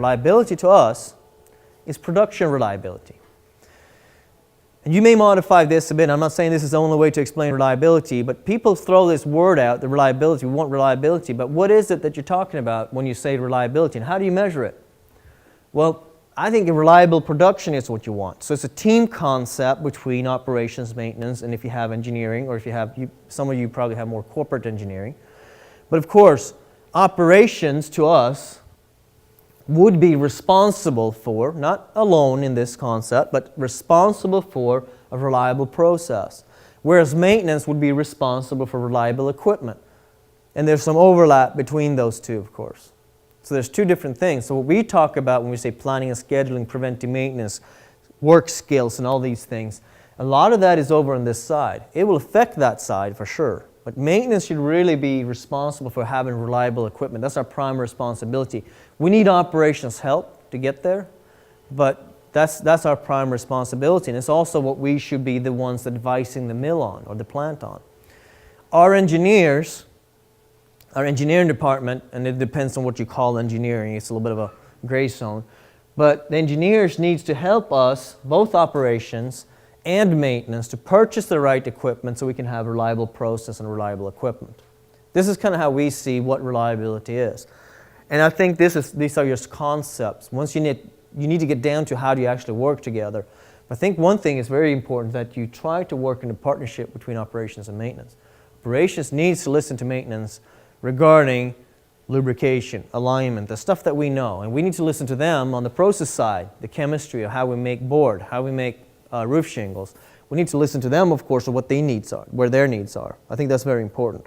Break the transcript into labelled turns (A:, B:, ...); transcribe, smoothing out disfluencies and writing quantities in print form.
A: Reliability to us is production reliability. And you may modify this a bit. I'm not saying this is the only way to explain reliability, but people throw this word out, the reliability. We want reliability, but what is it that you're talking about when you say reliability, and how do you measure it? Well, I think a reliable production is what you want. So it's a team concept between operations, maintenance, and if you have engineering, or if you have, some of you probably have more corporate engineering. But of course, operations to us would be responsible for, not alone in this concept, but responsible for a reliable process. Whereas maintenance would be responsible for reliable equipment. And there's some overlap between those two, of course. So there's two different things. So what we talk about when we say planning and scheduling, preventive maintenance, work skills and all these things, a lot of that is over on this side. It will affect that side for sure. But maintenance should really be responsible for having reliable equipment. That's our prime responsibility. We need operations help to get there, but that's our prime responsibility. And it's also what we should be the ones advising the mill on or the plant on. Our engineers, our engineering department, and it depends on what you call engineering, it's a little bit of a gray zone, but the engineers needs to help us, both operations and maintenance, to purchase the right equipment so we can have a reliable process and reliable equipment. This is kind of how we see what reliability is. And I think these are just concepts. Once you need to get down to how do you actually work together. I think one thing is very important, that you try to work in a partnership between operations and maintenance. Operations needs to listen to maintenance regarding lubrication, alignment, the stuff that we know. And we need to listen to them on the process side, the chemistry of how we make board, how we make roof shingles. We need to listen to them, of course, of what their needs are, where their needs are. I think that's very important.